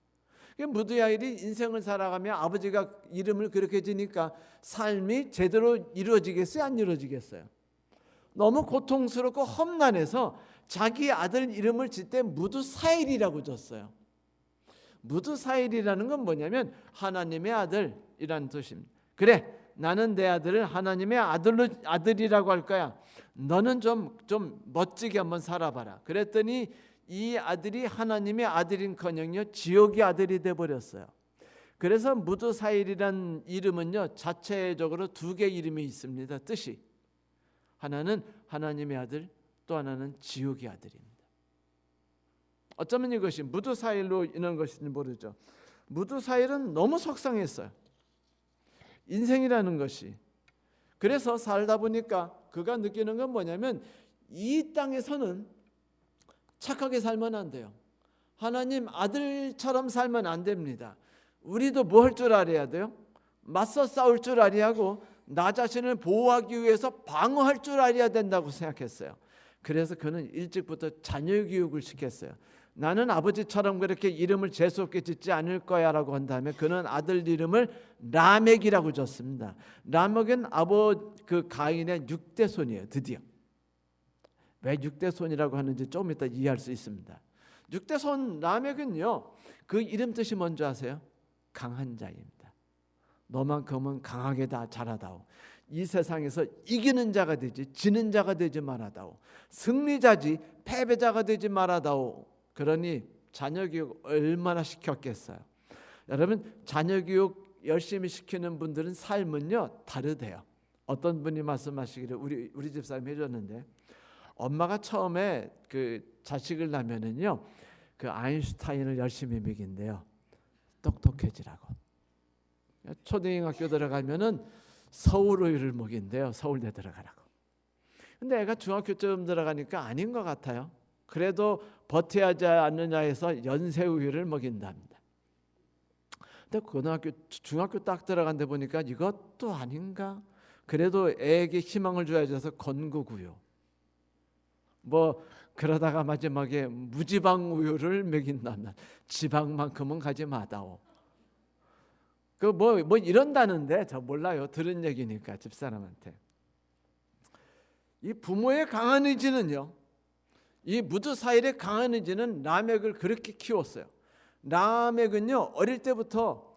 무드야일이 인생을 살아가며 아버지가 이름을 그렇게 지니까 삶이 제대로 이루어지겠어요? 안 이루어지겠어요? 너무 고통스럽고 험난해서 자기 아들 이름을 질 때 무두사일이라고 줬어요. 무두사일이라는 건 뭐냐면 하나님의 아들이라는 뜻입니다. 그래, 나는 내 아들을 하나님의 아들이라고 할 거야. 너는 좀 멋지게 한번 살아봐라. 그랬더니 이 아들이 하나님의 아들인커녕요 지옥의 아들이 돼버렸어요. 그래서 무두사일이란 이름은요 자체적으로 두 개의 이름이 있습니다. 뜻이 하나는 하나님의 아들, 또 하나는 지옥의 아들입니다. 어쩌면 이것이 무두사일로 인한 것인지 모르죠. 무두사일은 너무 속상했어요. 인생이라는 것이. 그래서 살다 보니까 그가 느끼는 건 뭐냐면 이 땅에서는 착하게 살면 안 돼요. 하나님 아들처럼 살면 안 됩니다. 우리도 뭐 할 줄 알아야 돼요? 맞서 싸울 줄 알아야 하고 나 자신을 보호하기 위해서 방어할 줄 알아야 된다고 생각했어요. 그래서 그는 일찍부터 자녀 교육을 시켰어요. 나는 아버지처럼 그렇게 이름을 재수없게 짓지 않을 거야 라고 한 다음에 그는 아들 이름을 라멕이라고 줬습니다. 라멕은 그 가인의 6대 손이에요. 드디어. 왜 6대 손이라고 하는지 조금 이따 이해할 수 있습니다. 6대 손 라멕은요 그 이름 뜻이 뭔지 아세요? 강한 자입니다. 너만큼은 강하게 다 자라다오. 이 세상에서 이기는 자가 되지 지는 자가 되지 말아다오. 승리자지 패배자가 되지 말아다오. 그러니 자녀 교육 얼마나 시켰겠어요. 여러분 자녀 교육 열심히 시키는 분들은 삶은요 다르대요. 어떤 분이 말씀하시기를 우리 집사람이 해줬는데 엄마가 처음에 그 자식을 낳으면은요 그 아인슈타인을 열심히 먹인대요. 똑똑해지라고. 초등학교 들어가면은 서울의를 먹인대요. 서울대 들어가라고. 근데 애가 중학교쯤 들어가니까 아닌 것 같아요. 그래도 버텨야 하지 않느냐 해서 연세우유를 먹인답니다. 근데 중학교 딱 들어간데 보니까 이것도 아닌가? 그래도 애에게 희망을 줘야지 해서 건국우유. 뭐 그러다가 마지막에 무지방 우유를 먹인다면 지방만큼은 가지 마다오. 그 뭐 이런다는데 저 몰라요. 들은 얘기니까 집사람한테. 이 부모의 강한 의지는요. 이 무두사일의 강한 의지는 라멕을 그렇게 키웠어요. 라멕은요 어릴 때부터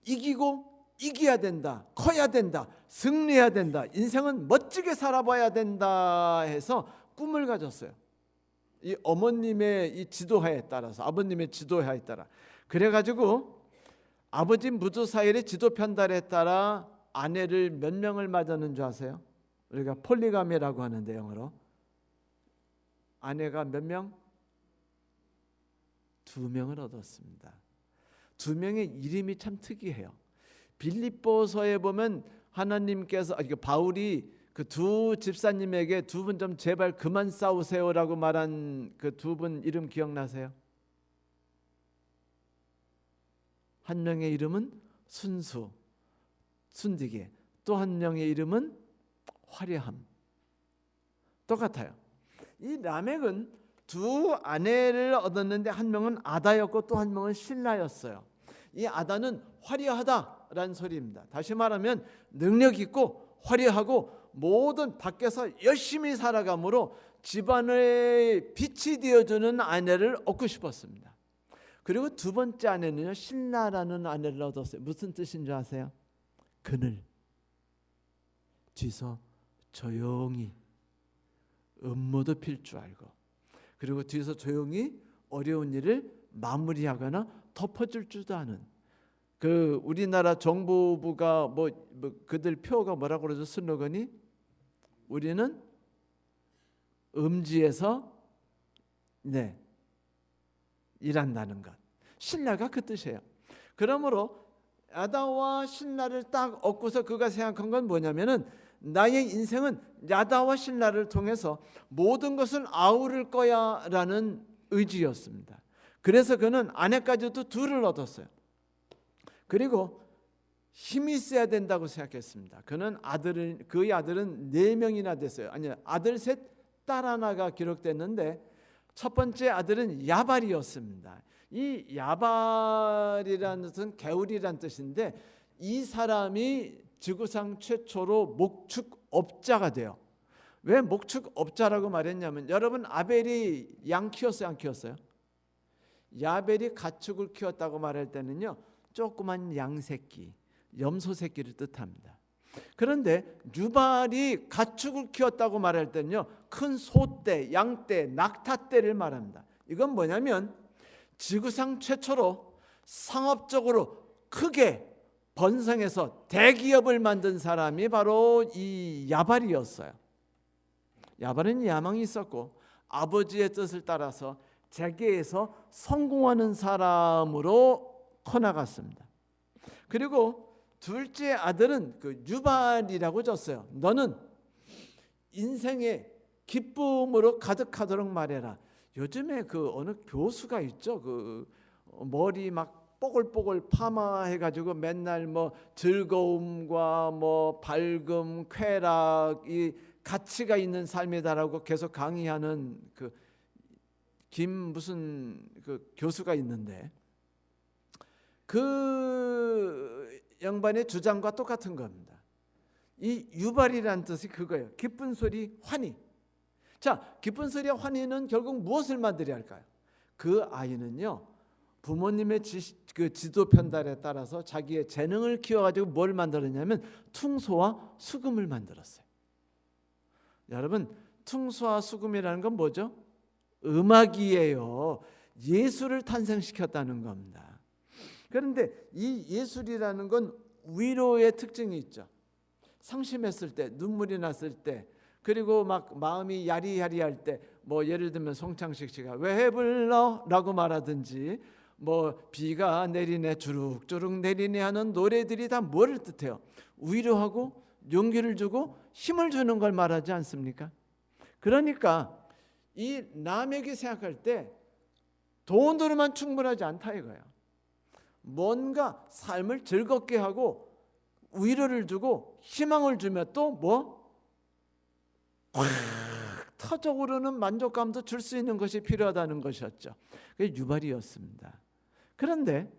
이겨야 된다, 커야 된다, 승리해야 된다, 인생은 멋지게 살아봐야 된다 해서 꿈을 가졌어요. 이 어머님의 이 지도하에 따라서, 아버님의 지도하에 따라. 그래가지고 아버지 무두사일의 지도 편달에 따라 아내를 몇 명을 맞았는 줄 아세요? 우리가 폴리가미라고 하는데 영어로. 아내가 몇 명? 2명을 얻었습니다. 2명의 이름이 참 특이해요. 빌립보서에 보면 하나님께서 바울이 그 두 집사님에게 2분 좀 제발 그만 싸우세요라고 말한 그 2분 이름 기억나세요? 한 명의 이름은 순수, 순디게, 또 한 명의 이름은 화려함. 똑같아요. 이 라멕은 2 아내를 얻었는데 한 명은 아다였고 또 한 명은 실라였어요. 이 아다는 화려하다라는 소리입니다. 다시 말하면 능력 있고 화려하고 모든 밖에서 열심히 살아감으로 집안의 빛이 되어주는 아내를 얻고 싶었습니다. 그리고 2번째 아내는요, 신라라는 아내를 얻었어요. 무슨 뜻인 줄 아세요? 그늘, 뒤서 조용히 음모도 필 줄 알고, 그리고 뒤에서 조용히 어려운 일을 마무리하거나 덮어줄 줄도 아는, 그 우리나라 정보부가 뭐 그들 표가 뭐라고 그러죠? 슬로건이 우리는 음지에서 일한다는 것. 신라가 그 뜻이에요. 그러므로 야다와 신라를 딱 얻고서 그가 생각한 건 뭐냐면은 나의 인생은 야다와 신라를 통해서 모든 것을 아우를 거야라는 의지였습니다. 그래서 그는 아내까지도 2를 얻었어요. 그리고 힘이 있어야 된다고 생각했습니다. 그는 그의 아들은 4명이나 됐어요. 아니, 아들 3, 딸 하나가 기록됐는데 첫 번째 아들은 야발이었습니다. 이 야발이라는 뜻은 개울이라는 뜻인데 이 사람이 지구상 최초로 목축업자가 돼요. 왜 목축업자라고 말했냐면, 여러분 아벨이 양 키웠어요, 안 키웠어요? 야벨이 가축을 키웠다고 말할 때는요, 조그만 양 새끼, 염소 새끼를 뜻합니다. 그런데 유발이 가축을 키웠다고 말할 때는요, 큰 소떼, 양떼, 낙타떼를 말합니다. 이건 뭐냐면 지구상 최초로 상업적으로 크게 번성해서 대기업을 만든 사람이 바로 이 야발이었어요. 야발은 야망이 있었고 아버지의 뜻을 따라서 재계에서 성공하는 사람으로 커나갔습니다. 그리고 둘째 아들은 그 유발이라고 줬어요. 너는 인생의 기쁨으로 가득하도록 말해라. 요즘에 그 어느 교수가 있죠. 그 머리 막 뽀글뽀글 파마해가지고 맨날 뭐 즐거움과 뭐 밝음, 쾌락, 이 가치가 있는 삶이다라고 계속 강의하는 그 김 무슨 그 교수가 있는데, 그 양반의 주장과 똑같은 겁니다. 이 유발이라는 뜻이 그거예요. 기쁜 소리, 환희. 자, 기쁜 소리와 환희는 결국 무엇을 만들어야 할까요? 그 아이는요, 부모님의 그 지도 편달에 따라서 자기의 재능을 키워가지고 뭘 만들었냐면 퉁소와 수금을 만들었어요. 여러분, 퉁소와 수금이라는 건 뭐죠? 음악이에요. 예술을 탄생시켰다는 겁니다. 그런데 이 예술이라는 건 위로의 특징이 있죠. 상심했을 때, 눈물이 났을 때, 그리고 막 마음이 야리야리할 때, 뭐 예를 들면 송창식 씨가 왜 불러? 라고 말하든지, 뭐 비가 내리네, 주룩주룩 내리네 하는 노래들이 다 뭐를 뜻해요? 위로하고 용기를 주고 힘을 주는 걸 말하지 않습니까? 그러니까 이 라멕이 생각할 때 돈으로만 충분하지 않다 이거예요. 뭔가 삶을 즐겁게 하고 위로를 주고 희망을 주며 또 뭐 터져오르는 만족감도 줄 수 있는 것이 필요하다는 것이었죠. 그게 유발이었습니다. 그런데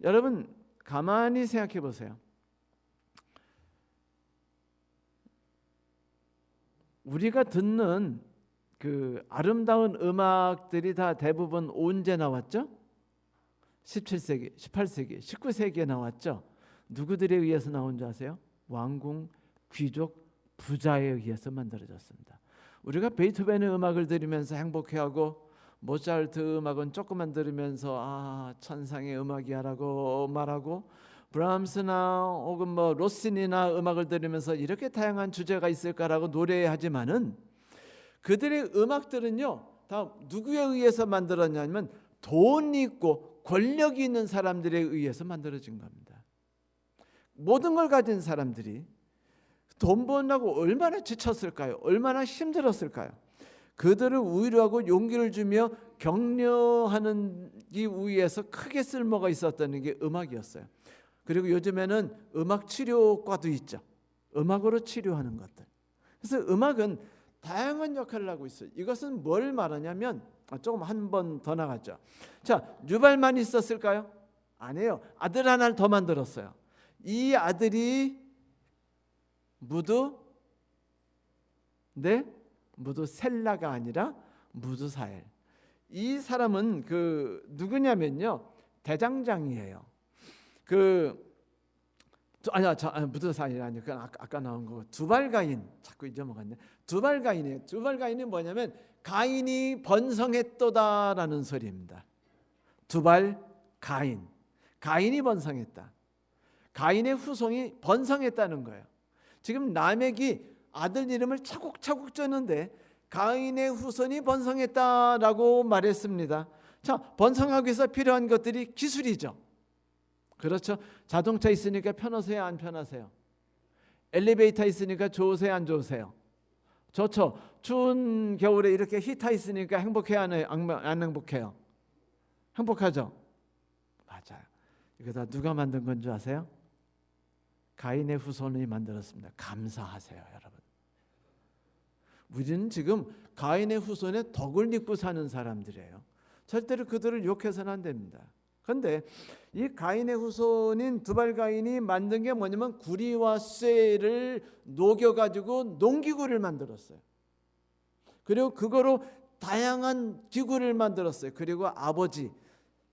여러분 가만히 생각해 보세요. 우리가 듣는 그 아름다운 음악들이 다 대부분 언제 나왔죠? 17세기, 18세기, 19세기에 나왔죠. 누구들에 의해서 나온 줄 아세요? 왕궁, 귀족, 부자에 의해서 만들어졌습니다. 우리가 베토벤의 음악을 들으면서 행복해하고 모차르트 음악은 조금만 들으면서 아 천상의 음악이야라고 말하고, 브람스나 혹은 뭐 로시니나 음악을 들으면서 이렇게 다양한 주제가 있을까라고 노래하지만은 그들의 음악들은요 다 누구에 의해서 만들었냐면 돈이 있고 권력이 있는 사람들에 의해서 만들어진 겁니다. 모든 걸 가진 사람들이 돈 버느라고 얼마나 지쳤을까요? 얼마나 힘들었을까요? 그들을 위로하고 용기를 주며 격려하는 이 위에서 크게 쓸모가 있었다는 게 음악이었어요. 그리고 요즘에는 음악 치료과도 있죠. 음악으로 치료하는 것들. 그래서 음악은 다양한 역할을 하고 있어요. 이것은 뭘 말하냐면 조금 한 번 더 나갔죠. 자, 유발만 있었을까요? 아니에요. 아들 하나를 더 만들었어요. 이 아들이 무두셀라가 아니라 무두사엘. 이 사람은 누구냐면요, 대장장이에요. 무두사엘이 아니고 그건 아까 나온 거 두발가인. 자꾸 잊어먹었네. 두발가인이에요. 두발가인이 뭐냐면 가인이 번성했도다라는 소리입니다. 두발가인. 가인이 번성했다. 가인의 후손이 번성했다는 거예요. 지금 라멕이 아들 이름을 차곡차곡 줬는데 가인의 후손이 번성했다라고 말했습니다. 자, 번성하기 위해서 필요한 것들이 기술이죠. 그렇죠. 자동차 있으니까 편하세요, 안 편하세요? 엘리베이터 있으니까 좋으세요, 안 좋으세요? 좋죠. 추운 겨울에 이렇게 히터 있으니까 행복해요, 안 행복해요? 행복하죠. 맞아요. 이거 다 누가 만든 건 줄 아세요? 가인의 후손이 만들었습니다. 감사하세요, 여러분. 우리는 지금 가인의 후손의 덕을 입고 사는 사람들이에요. 절대로 그들을 욕해서는 안 됩니다. 그런데 이 가인의 후손인 두발가인이 만든 게 뭐냐면 구리와 쇠를 녹여가지고 농기구를 만들었어요. 그리고 그거로 다양한 기구를 만들었어요. 그리고 아버지,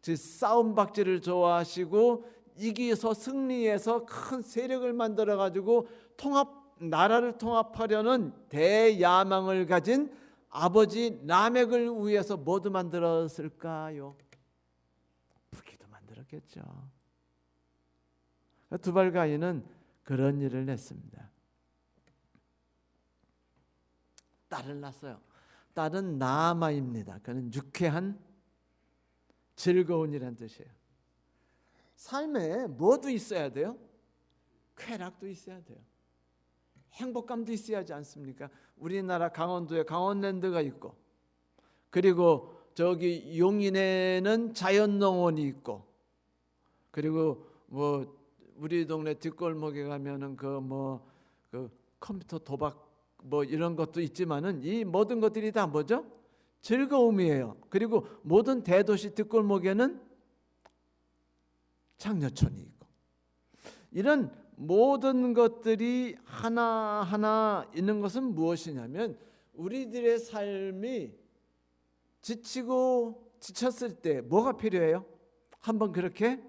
즉 싸움박질을 좋아하시고 이기서 승리해서 큰 세력을 만들어가지고 나라를 통합하려는 대야망을 가진 아버지 라멕을 위해서 뭐도 만들었을까요? 부귀도 만들었겠죠. 두발가인은 그런 일을 했습니다. 딸을 낳았어요. 딸은 나아마입니다. 그는 유쾌한 즐거운이란 뜻이에요. 삶에 뭐도 있어야 돼요? 쾌락도 있어야 돼요. 행복감도 있어야 하지 않습니까? 우리나라 강원도에 강원랜드가 있고, 그리고 저기 용인에는 자연농원이 있고, 그리고 뭐 우리 동네 뒷골목에 가면은 그 컴퓨터 도박 뭐 이런 것도 있지만은 이 모든 것들이 다 뭐죠? 즐거움이에요. 그리고 모든 대도시 뒷골목에는 장려촌이 있고, 이런 모든 것들이 하나하나 있는 것은 무엇이냐면 우리들의 삶이 지치고 지쳤을 때 뭐가 필요해요? 한번 그렇게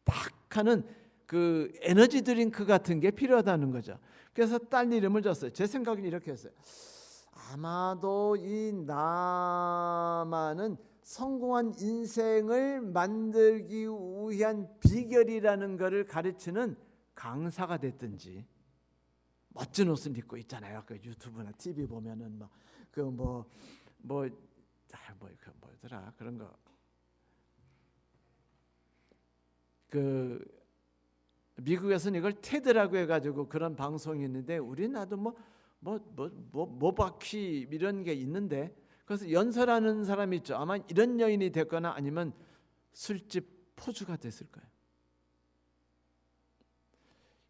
팍 하는 그 에너지 드링크 같은 게 필요하다는 거죠. 그래서 딸 이름을 줬어요. 제 생각은 이렇게 했어요. 아마도 이 나만은 성공한 인생을 만들기 위한 비결이라는 것을 가르치는 강사가 됐든지, 멋진 옷을 입고 있잖아요. 그 유튜브나 TV 보면은 뭐더라 그런 거. 그 미국에서는 이걸 테드라고 해가지고 그런 방송이 있는데 우리나라도 모바퀴 이런 게 있는데, 그래서 연설하는 사람이 있죠. 아마 이런 여인이 됐거나 아니면 술집 포주가 됐을 거예요.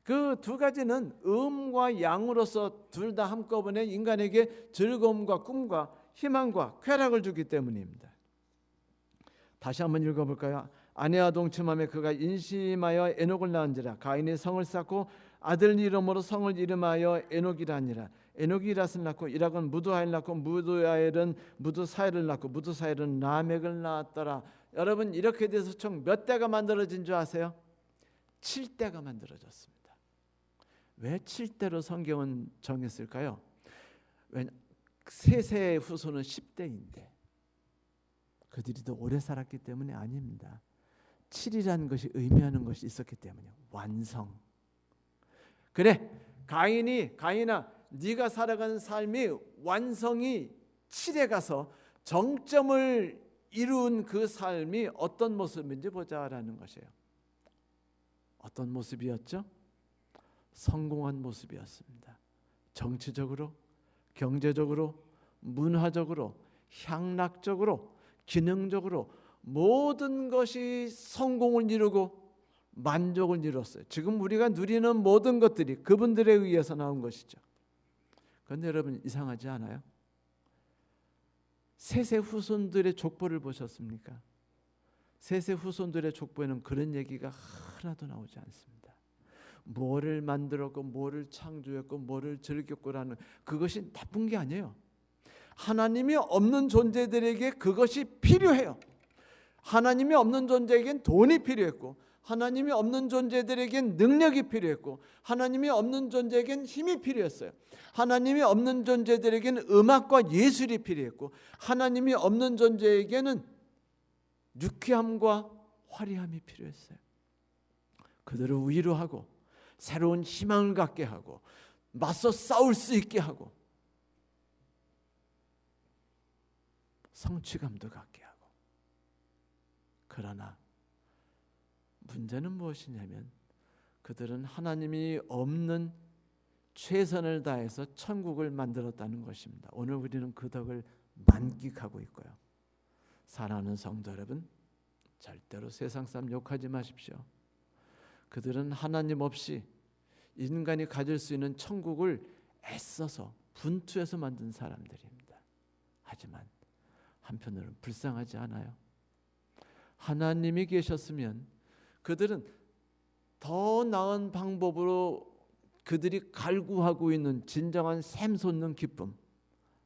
그 두 가지는 음과 양으로서 둘 다 한꺼번에 인간에게 즐거움과 꿈과 희망과 쾌락을 주기 때문입니다. 다시 한번 읽어볼까요? 아내와 동침하며 그가 인심하여 에녹을 낳은지라. 가인이 성을 쌓고 아들 이름으로 성을 이름하여 에녹이라니라. 에녹이 이랏을 낳고 이락은 무두하엘 낳고 무두하엘은 무두사엘을 낳고 무두사엘은 라멕을 낳았더라. 여러분, 이렇게 돼서 총 몇 대가 만들어진 줄 아세요? 7대가 만들어졌습니다. 왜 7대로 성경은 정했을까요? 왜냐, 셋의 후손은 10대인데 그들이 더 오래 살았기 때문에 아닙니다. 7이라는 것이 의미하는 것이 있었기 때문에 완성. 그래, 가인아 네가 살아가는 삶이 완성이 7에 가서 정점을 이룬 그 삶이 어떤 모습인지 보자라는 것이에요. 어떤 모습이었죠? 성공한 모습이었습니다. 정치적으로, 경제적으로, 문화적으로, 향락적으로, 기능적으로 모든 것이 성공을 이루고 만족을 이뤘어요. 지금 우리가 누리는 모든 것들이 그분들에 의해서 나온 것이죠. 그런데 여러분, 이상하지 않아요? 셋의 후손들의 족보를 보셨습니까? 셋의 후손들의 족보에는 그런 얘기가 하나도 나오지 않습니다. 뭐를 만들었고 뭐를 창조했고 뭐를 즐겼고라는, 그것이 나쁜 게 아니에요. 하나님이 없는 존재들에게 그것이 필요해요. 하나님이 없는 존재에겐 돈이 필요했고, 하나님이 없는 존재들에겐 능력이 필요했고, 하나님이 없는 존재에겐 힘이 필요했어요. 하나님이 없는 존재들에게는 음악과 예술이 필요했고, 하나님이 없는 존재에게는 유쾌함과 화려함이 필요했어요. 그들을 위로하고 새로운 희망을 갖게 하고 맞서 싸울 수 있게 하고 성취감도 갖게 하고. 그러나 문제는 무엇이냐면 그들은 하나님이 없는 최선을 다해서 천국을 만들었다는 것입니다. 오늘 우리는 그 덕을 만끽하고 있고요. 사랑하는 성도 여러분, 절대로 세상 사람 욕하지 마십시오. 그들은 하나님 없이 인간이 가질 수 있는 천국을 애써서 분투해서 만든 사람들입니다. 하지만 한편으로는 불쌍하지 않아요? 하나님이 계셨으면 그들은 더 나은 방법으로 그들이 갈구하고 있는 진정한 샘솟는 기쁨,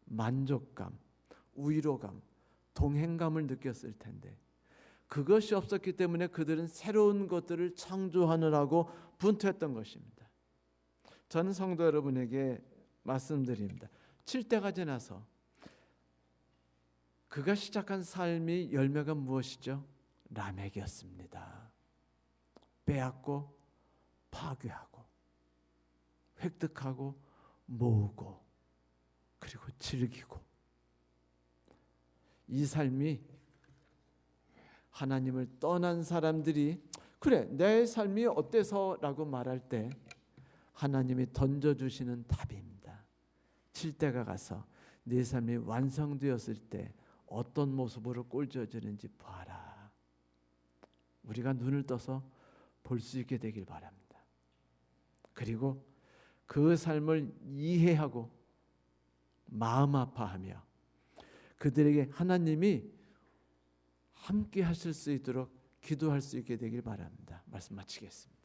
만족감, 위로감, 동행감을 느꼈을 텐데 그것이 없었기 때문에 그들은 새로운 것들을 창조하느라고 분투했던 것입니다. 저는 성도 여러분에게 말씀드립니다. 7대가 지나서 그가 시작한 삶이 열매가 무엇이죠? 라멕이었습니다. 빼앗고 파괴하고 획득하고 모으고 그리고 즐기고, 이 삶이 하나님을 떠난 사람들이 그래 내 삶이 어때서? 라고 말할 때 하나님이 던져주시는 답입니다. 7대가 가서 네 삶이 완성되었을 때 어떤 모습으로 꼴져지는지 봐라. 우리가 눈을 떠서 볼 수 있게 되길 바랍니다. 그리고 그 삶을 이해하고 마음 아파하며 그들에게 하나님이 함께 하실 수 있도록 기도할 수 있게 되길 바랍니다. 말씀 마치겠습니다.